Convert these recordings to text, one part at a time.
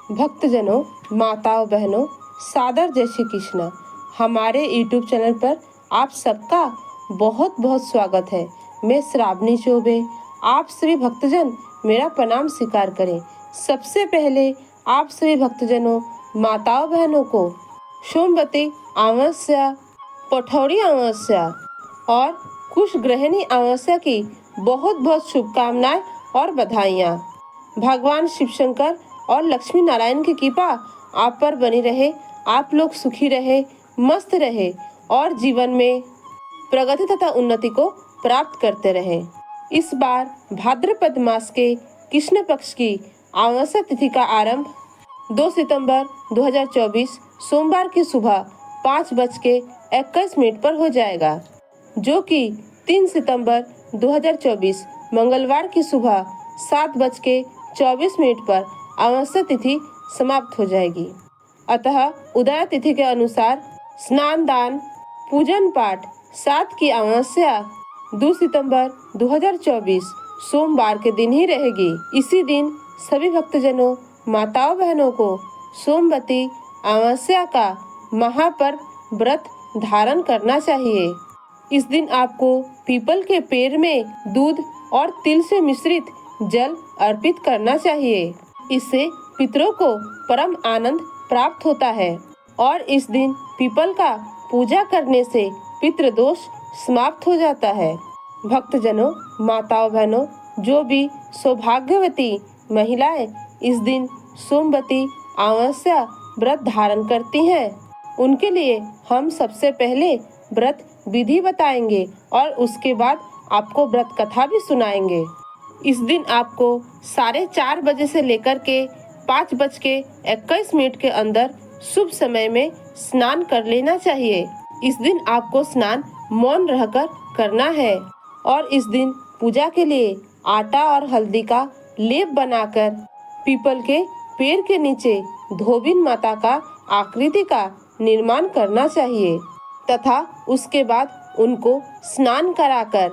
भक्तजनों, माताओं, बहनों, सादर जय श्री कृष्णा। हमारे YouTube चैनल पर आप सबका बहुत बहुत स्वागत है। मैं श्रावणी चौबे। आप सभी भक्तजन मेरा प्रणाम स्वीकार करें। सबसे पहले आप सभी भक्तजनों, माताओं, बहनों को सोमवती अमावस्या, पठौरी अमावस्या और कुशग्रहणी अमावस्या की बहुत बहुत शुभकामनाएं और बधाइयाँ। भगवान शिव शंकर और लक्ष्मी नारायण की कृपा आप पर बनी रहे। आप लोग सुखी रहे, मस्त रहे और जीवन में प्रगति तथा उन्नति को प्राप्त करते रहे। इस बार भाद्रपद मास के कृष्ण पक्ष की अमावस्या तिथि का आरंभ 2 सितंबर 2024 सोमवार की सुबह 5:21 पर हो जाएगा, जो कि 3 सितंबर 2024 मंगलवार की सुबह 7:24 पर अमावस्या तिथि समाप्त हो जाएगी। अतः उदय तिथि के अनुसार स्नान दान पूजन पाठ 7 की अमावस्या 2 सितंबर 2024 सोमवार के दिन ही रहेगी। इसी दिन सभी भक्तजनों, माताओं, बहनों को सोमवती अमावस्या का महापर्व व्रत धारण करना चाहिए। इस दिन आपको पीपल के पेड़ में दूध और तिल से मिश्रित जल अर्पित करना चाहिए। इससे पितरों को परम आनंद प्राप्त होता है और इस दिन पीपल का पूजा करने से पितृदोष समाप्त हो जाता है। भक्तजनों, माताओं, बहनों, जो भी सौभाग्यवती महिलाएं इस दिन सोमवती अमावस्या व्रत धारण करती हैं, उनके लिए हम सबसे पहले व्रत विधि बताएंगे और उसके बाद आपको व्रत कथा भी सुनाएंगे। इस दिन आपको 4:30 बजे से लेकर के 5:21 के अंदर शुभ समय में स्नान कर लेना चाहिए। इस दिन आपको स्नान मौन रहकर करना है और इस दिन पूजा के लिए आटा और हल्दी का लेप बनाकर पीपल के पेड़ के नीचे धोबिन माता का आकृति का निर्माण करना चाहिए तथा उसके बाद उनको स्नान कराकर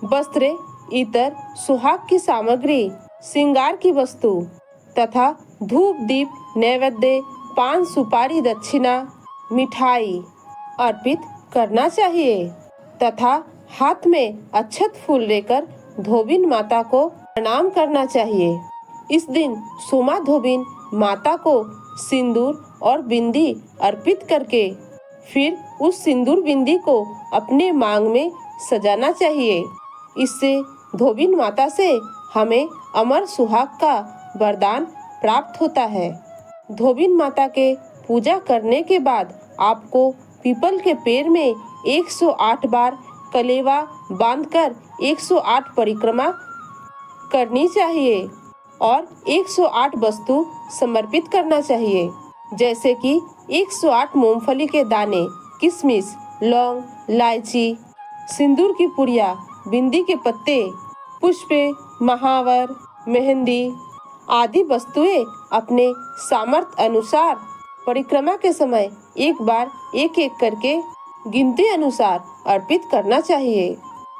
वस्त्र, इतर, सुहाग की सामग्री, श्रृंगार की वस्तु तथा धूप, दीप, नैवेद्य, पान, सुपारी, दक्षिणा, मिठाई अर्पित करना चाहिए तथा हाथ में अक्षत फूल लेकर धोबिन माता को प्रणाम करना चाहिए। इस दिन सोमा धोबिन माता को सिंदूर और बिंदी अर्पित करके फिर उस सिंदूर बिंदी को अपने मांग में सजाना चाहिए। इससे धोबिन माता से हमें अमर सुहाग का वरदान प्राप्त होता है। धोबिन माता के पूजा करने के बाद आपको पीपल के पेड़ में 108 बार कलेवा बांधकर 108 परिक्रमा करनी चाहिए और 108 वस्तु समर्पित करना चाहिए, जैसे कि 108 मूंगफली के दाने, किशमिश, लौंग, इलायची, सिंदूर की पुड़िया, बिंदी के पत्ते, पुष्पे, महावर, मेहंदी आदि वस्तुएं अपने सामर्थ्य अनुसार परिक्रमा के समय एक बार एक एक करके गिनती अनुसार अर्पित करना चाहिए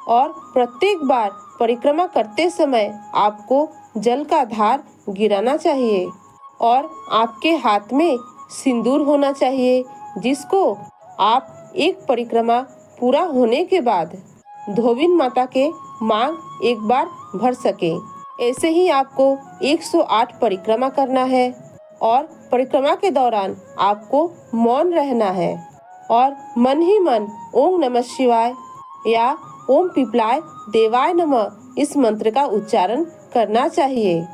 और प्रत्येक बार परिक्रमा करते समय आपको जल का धार गिराना चाहिए और आपके हाथ में सिंदूर होना चाहिए, जिसको आप एक परिक्रमा पूरा होने के बाद धोबिन माता के मांग एक बार भर सके। ऐसे ही आपको 108 परिक्रमा करना है और परिक्रमा के दौरान आपको मौन रहना है और मन ही मन ओम नमः शिवाय या ओम पीपलाय देवाय नमः इस मंत्र का उच्चारण करना चाहिए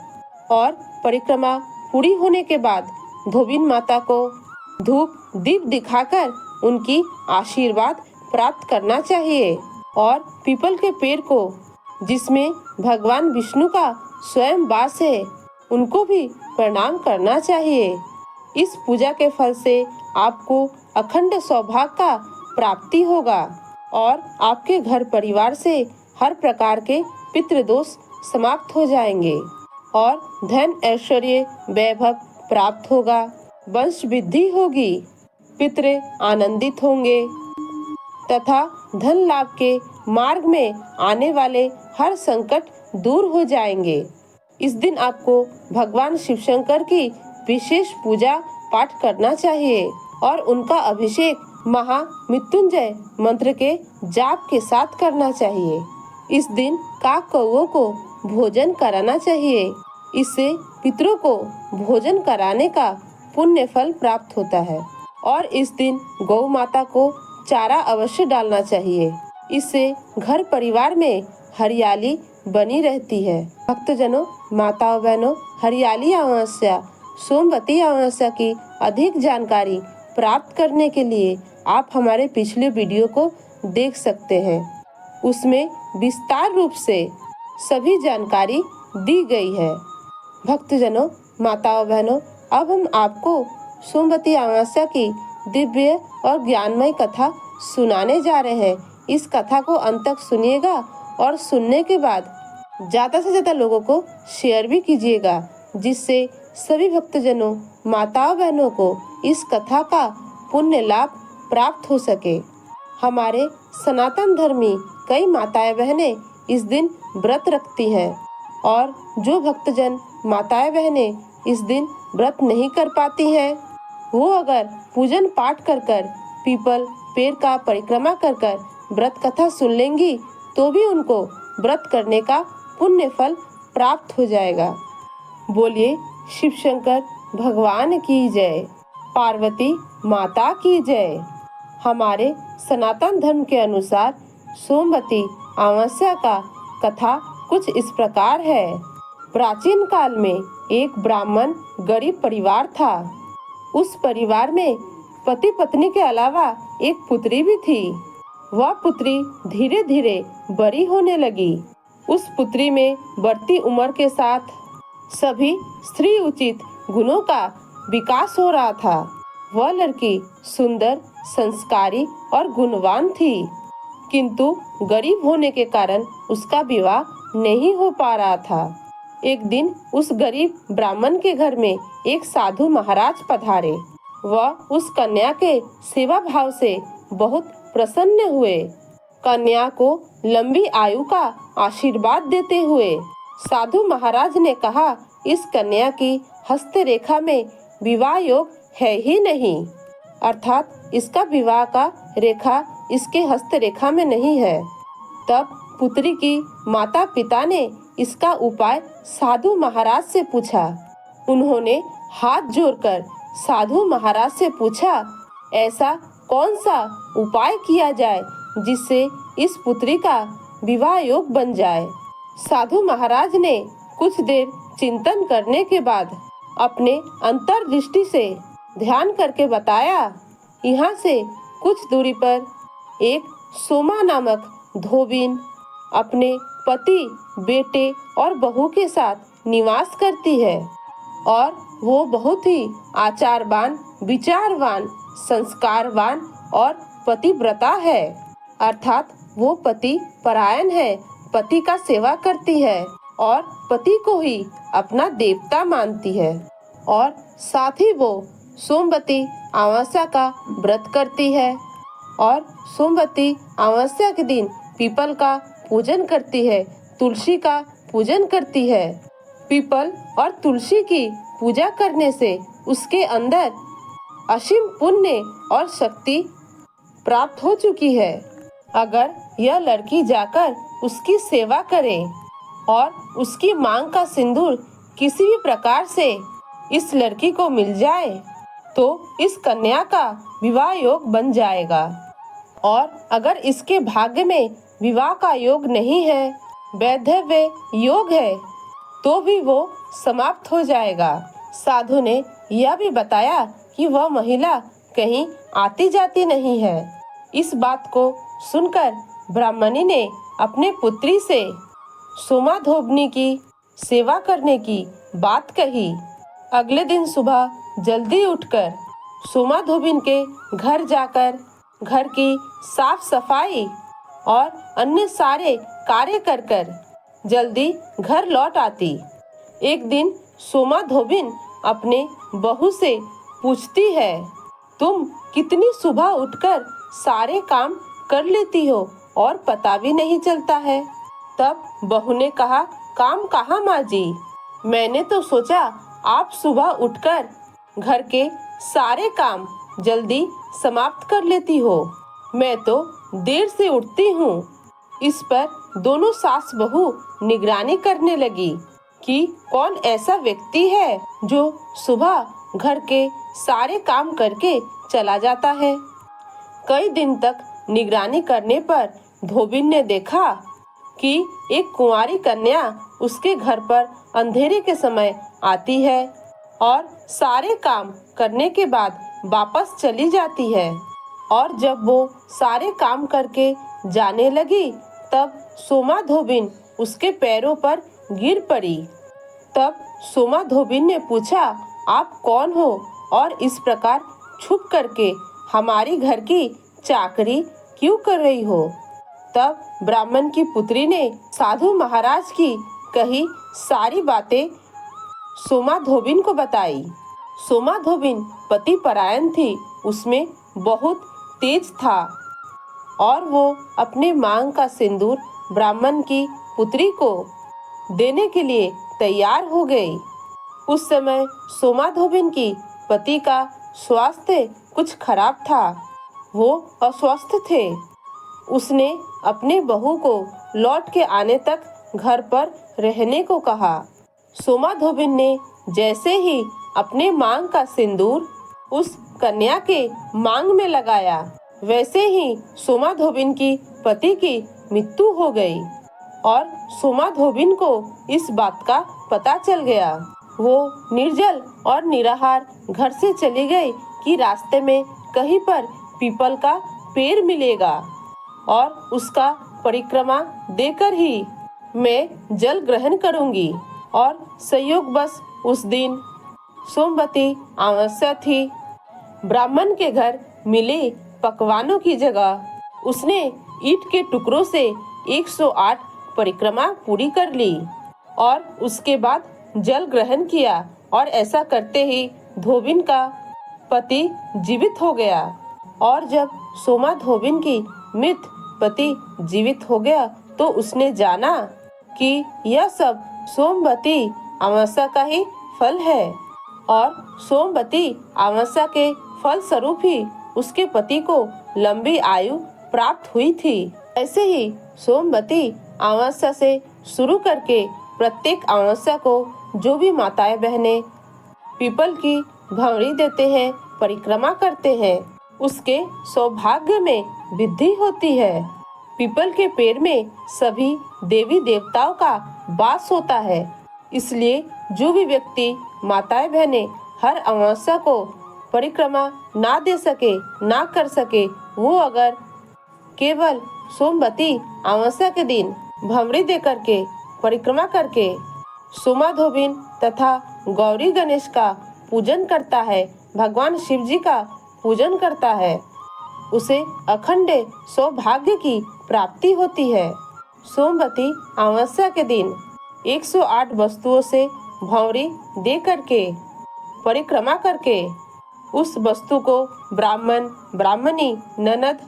और परिक्रमा पूरी होने के बाद धोबिन माता को धूप दीप दिखाकर उनकी आशीर्वाद प्राप्त करना चाहिए और पीपल के पेड़ को, जिसमें भगवान विष्णु का स्वयं वास है, उनको भी प्रणाम करना चाहिए। इस पूजा के फल से आपको अखंड सौभाग्य का प्राप्ति होगा और आपके घर परिवार से हर प्रकार के पितृदोष समाप्त हो जाएंगे और धन, ऐश्वर्य, वैभव प्राप्त होगा, वंश वृद्धि होगी, पितृ आनंदित होंगे तथा धन लाभ के मार्ग में आने वाले हर संकट दूर हो जाएंगे। इस दिन आपको भगवान शिव शंकर की विशेष पूजा पाठ करना चाहिए और उनका अभिषेक महामृत्युंजय मंत्र के जाप के साथ करना चाहिए। इस दिन काक कौओं को भोजन कराना चाहिए। इससे पितरों को भोजन कराने का पुण्य फल प्राप्त होता है। और इस दिन गौ माता को चारा अवश्य डालना चाहिए। इससे घर परिवार में हरियाली बनी रहती है। भक्तजनों, माताओं बहनों, हरियाली अमावस्या, सोमवती अमावस्या की अधिक जानकारी प्राप्त करने के लिए आप हमारे पिछले वीडियो को देख सकते हैं। उसमें विस्तार रूप से सभी जानकारी दी गई है। भक्तजनों, माताओं बहनों, अब हम आपको सोमवती अमावस्या की दिव्य और ज्ञानमय कथा सुनाने जा रहे हैं। इस कथा को अंत तक सुनिएगा और सुनने के बाद ज़्यादा से ज़्यादा लोगों को शेयर भी कीजिएगा, जिससे सभी भक्तजनों, माताओं बहनों को इस कथा का पुण्य लाभ प्राप्त हो सके। हमारे सनातन धर्मी कई माताएं बहनें इस दिन व्रत रखती हैं और जो भक्तजन माताएं बहनें इस दिन व्रत नहीं कर पाती हैं, वो अगर पूजन पाठ कर पीपल पेड़ का परिक्रमा कर व्रत कथा सुन लेंगी तो भी उनको व्रत करने का पुण्य फल प्राप्त हो जाएगा। बोलिए शिव शंकर भगवान की जय, पार्वती माता की जय। हमारे सनातन धर्म के अनुसार सोमवती अमावस्या का कथा कुछ इस प्रकार है। प्राचीन काल में एक ब्राह्मण गरीब परिवार था। उस परिवार में पति पत्नी के अलावा एक पुत्री भी थी। वह पुत्री धीरे धीरे बड़ी होने लगी। उस पुत्री में बढ़ती उम्र के साथ सभी स्त्री उचित गुणों का विकास हो रहा था। वह लड़की सुंदर, संस्कारी और गुणवान थी, किंतु गरीब होने के कारण उसका विवाह नहीं हो पा रहा था। एक दिन उस गरीब ब्राह्मण के घर में एक साधु महाराज पधारे। वह उस कन्या के सेवा भाव से बहुत प्रसन्न हुए। कन्या को लंबी आयु का आशीर्वाद देते हुए साधु महाराज ने कहा, इस कन्या की हस्तरेखा में विवाह योग है ही नहीं, अर्थात इसका विवाह का रेखा इसके हस्तरेखा में नहीं है। तब पुत्री की माता पिता ने इसका उपाय साधु महाराज से पूछा। उन्होंने हाथ जोड़कर साधु महाराज से पूछा, ऐसा कौन सा उपाय किया जाए जिससे इस पुत्री का विवाह योग बन जाए। साधु महाराज ने कुछ देर चिंतन करने के बाद अपने अंतर्दृष्टि से ध्यान करके बताया, यहाँ से कुछ दूरी पर एक सोमा नामक धोबिन अपने पति, बेटे और बहू के साथ निवास करती है और वो बहुत ही आचारवान, विचारवान, संस्कारवान और पतिव्रता है, अर्थात वो पति परायण है, पति का सेवा करती है और पति को ही अपना देवता मानती है। और साथ ही वो सोमवती अमावस्या का व्रत करती है और सोमवती अमावस्या के दिन पीपल का पूजन करती है, तुलसी का पूजन करती है। पीपल और तुलसी की पूजा करने से उसके अंदर असीम पुण्य और शक्ति प्राप्त हो चुकी है। अगर यह लड़की जाकर उसकी सेवा करे और उसकी मांग का सिंदूर किसी भी प्रकार से इस लड़की को मिल जाए तो इस कन्या का विवाह योग बन जाएगा। और अगर इसके भाग्य में विवाह का योग नहीं है, वैधव्य योग है, तो भी वो समाप्त हो जाएगा। साधु ने यह भी बताया कि वह महिला कहीं आती जाती नहीं है। इस बात को सुनकर ब्राह्मणी ने अपने पुत्री से सोमा धोबनी की सेवा करने की बात कही। अगले दिन सुबह जल्दी उठकर सोमा धोबिन के घर जाकर घर की साफ सफाई और अन्य सारे कार्य कर जल्दी घर लौट आती। एक दिन सोमा धोबिन अपने बहू से पूछती है, तुम कितनी सुबह उठकर सारे काम कर लेती हो और पता भी नहीं चलता है। तब बहू ने कहा, काम कहाँ माँ जी, मैंने तो सोचा आप सुबह उठकर घर के सारे काम जल्दी समाप्त कर लेती हो। मैं तो देर से उठती हूँ। इस पर दोनों सास बहू निगरानी करने लगी कि कौन ऐसा व्यक्ति है जो सुबह घर के सारे काम करके चला जाता है। कई दिन तक निगरानी करने पर धोबिन ने देखा कि एक कुंवारी कन्या उसके घर पर अंधेरे के समय आती है और सारे काम करने के बाद वापस चली जाती है। और जब वो सारे काम करके जाने लगी तब सोमा धोबिन उसके पैरों पर गिर पड़ी। तब सोमा धोबिन ने पूछा, आप कौन हो और इस प्रकार छुप करके हमारी घर की चाकरी क्यों कर रही हो? तब ब्राह्मण की पुत्री ने साधु महाराज की कही सारी बातें सोमा धोबिन को बताई। सोमा धोबिन पति परायण थी, उसमें बहुत तेज था और वो अपने मांग का सिंदूर ब्राह्मण की पुत्री को देने के लिए तैयार हो गई। उस समय सोमा धोबिन की पति का स्वास्थ्य कुछ खराब था, वो अस्वस्थ थे। उसने अपने बहू को लौट के आने तक घर पर रहने को कहा। सोमा धोबिन ने जैसे ही अपने मांग का सिंदूर उस कन्या के मांग में लगाया, वैसे ही सोमा धोबिन की पति की मृत्यु हो गई और सोमा धोबिन को इस बात का पता चल गया। वो निर्जल और निराहार घर से चली गई कि रास्ते में कहीं पर पीपल का पेड़ मिलेगा और उसका परिक्रमा देकर ही मैं जल ग्रहण करूंगी। और संयोगवश उस दिन सोमवती अमावस्या थी। ब्राह्मण के घर मिले पकवानों की जगह उसने ईंट के टुकड़ों से 108 परिक्रमा पूरी कर ली और उसके बाद जल ग्रहण किया और ऐसा करते ही धोबिन का पति जीवित हो गया। और जब सोमा धोबिन की मृत पति जीवित हो गया तो उसने जाना कि यह सब सोमवती अमावस्या का ही फल है और सोमवती अमावस्या के फल स्वरूप ही उसके पति को लंबी आयु प्राप्त हुई थी। ऐसे ही सोमवती अमावस्या से शुरू करके प्रत्येक अमावस्या को जो भी माताएं बहनें पीपल की भंवरी देते हैं, परिक्रमा करते हैं, उसके सौभाग्य में वृद्धि होती है। पीपल के पेड़ में सभी देवी देवताओं का वास होता है, इसलिए जो भी व्यक्ति माताएं बहनें हर अमावस्या को परिक्रमा ना दे सके, ना कर सके, वो अगर केवल सोमवती अमावस्या के दिन भंवरी दे करके परिक्रमा करके सोमा धोबिन तथा गौरी गणेश का पूजन करता है, भगवान शिव जी का पूजन करता है, उसे अखंड सौभाग्य की प्राप्ति होती है। सोमवती अमावस्या के दिन 108 वस्तुओं से भंवरी दे करके परिक्रमा करके उस वस्तु को ब्राह्मण, ब्राह्मणी, ननद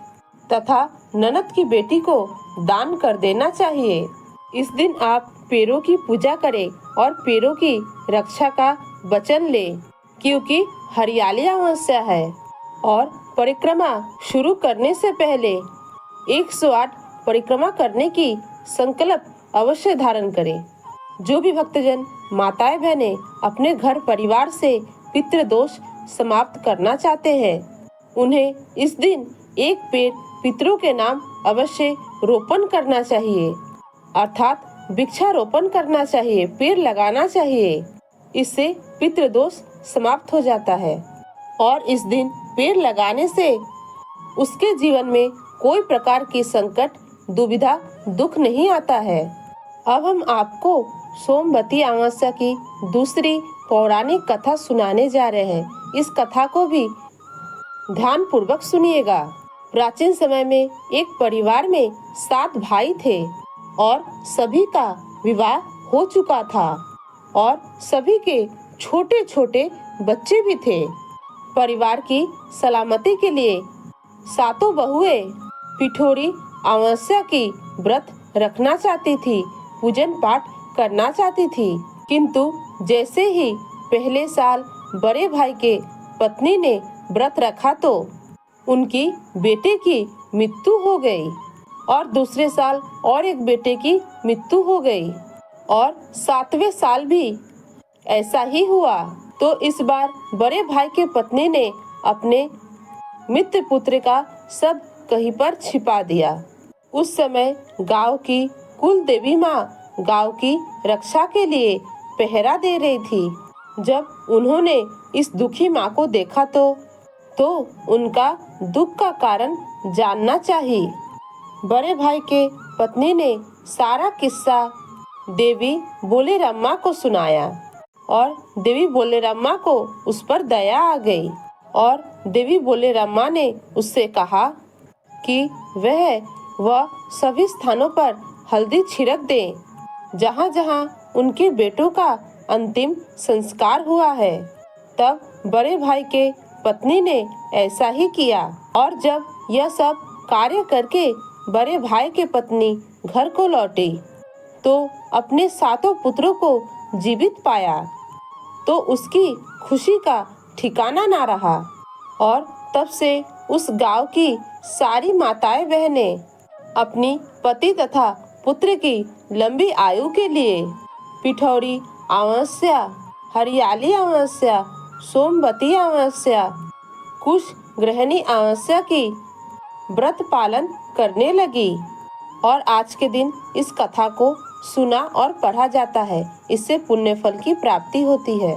तथा ननद की बेटी को दान कर देना चाहिए। इस दिन आप पेड़ों की पूजा करें और पेड़ों की रक्षा का वचन लें, क्योंकि हरियाली अमावस्या है। और परिक्रमा शुरू करने से पहले 108 परिक्रमा करने की संकल्प अवश्य धारण करें। जो भी भक्तजन माताएं बहनें अपने घर परिवार से पितृदोष समाप्त करना चाहते हैं, उन्हें इस दिन एक पेड़ पितरों के नाम अवश्य रोपण करना चाहिए, अर्थात वृक्षारोपण करना चाहिए, पेड़ लगाना चाहिए। इससे पितृदोष समाप्त हो जाता है और इस दिन पेड़ लगाने से उसके जीवन में कोई प्रकार की संकट, दुविधा, दुख नहीं आता है। अब हम आपको सोमवती अमावस्या की दूसरी पौराणिक कथा सुनाने जा रहे हैं। इस कथा को भी ध्यान पूर्वक सुनिएगा। प्राचीन समय में एक परिवार में 7 भाई थे और सभी का विवाह हो चुका था और सभी के छोटे छोटे बच्चे भी थे। परिवार की सलामती के लिए 7 बहुएं पिठोरी अमावस्या की व्रत रखना चाहती थी, पूजन पाठ करना चाहती थी, किंतु जैसे ही पहले साल बड़े भाई के पत्नी ने व्रत रखा तो उनकी बेटे की मृत्यु हो गई और दूसरे साल और एक बेटे की मृत्यु हो गई और 7वें साल भी ऐसा ही हुआ। तो इस बार बड़े भाई के पत्नी ने अपने मित्र पुत्र का सब कहीं पर छिपा दिया। उस समय गांव की कुल देवी माँ गांव की रक्षा के लिए पहरा दे रही थी। जब उन्होंने इस दुखी माँ को देखा तो उनका दुख का कारण जानना चाहिए। बड़े भाई के पत्नी ने सारा किस्सा देवी बोलेरम्मा को सुनाया और देवी बोलेरम्मा को उस पर दया आ गई और देवी बोलेरम्मा ने उससे कहा कि वह सभी स्थानों पर हल्दी छिड़क दे जहाँ जहाँ उनके बेटों का अंतिम संस्कार हुआ है। तब बड़े भाई के पत्नी ने ऐसा ही किया और जब यह सब कार्य करके बड़े भाई के पत्नी घर को लौटी तो अपने 7 पुत्रों को जीवित पाया तो उसकी खुशी का ठिकाना ना रहा और तब से उस गांव की सारी माताएं बहनें अपनी पति तथा पुत्र की लंबी आयु के लिए पिठौरी अमावस्या, हरियाली अमावस्या, सोमवती अमावस्या, कुश ग्रहणी अमावस्या की व्रत पालन करने लगी और आज के दिन इस कथा को सुना और पढ़ा जाता है। इससे पुण्य फल की प्राप्ति होती है।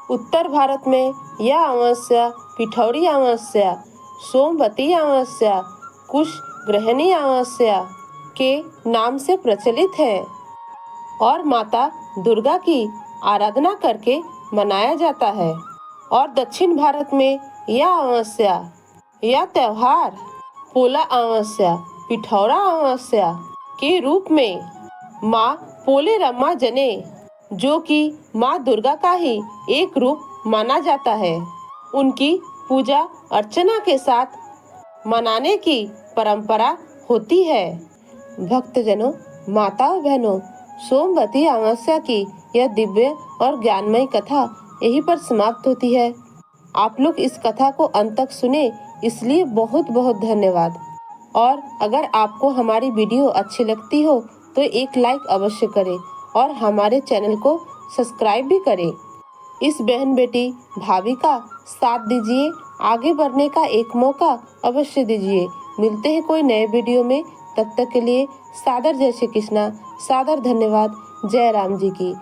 उत्तर भारत में यह अमावस्या पिठौरी अमावस्या, सोमवती अमावस्या, कुश ग्रहणी अमावस्या के नाम से प्रचलित है और माता दुर्गा की आराधना करके मनाया जाता है। और दक्षिण भारत में यह अमावस्या या त्योहार पोला अमावस्या, पिठौरा अमावस्या के रूप में माँ पोलेरम्मा जने जो कि माँ दुर्गा का ही एक रूप माना जाता है, उनकी पूजा अर्चना के साथ मनाने की परंपरा होती है। भक्तजनों, माताओं बहनों, सोमवती अमावस्या की यह दिव्य और ज्ञानमय कथा यहीं पर समाप्त होती है। आप लोग इस कथा को अंत तक सुने इसलिए बहुत बहुत धन्यवाद। और अगर आपको हमारी वीडियो अच्छी लगती हो तो एक लाइक अवश्य करें और हमारे चैनल को सब्सक्राइब भी करें। इस बहन बेटी भाभी का साथ दीजिए, आगे बढ़ने का एक मौका अवश्य दीजिए। मिलते हैं कोई नए वीडियो में, तब तक के लिए सादर जय श्री कृष्णा, सादर धन्यवाद। जय राम जी की।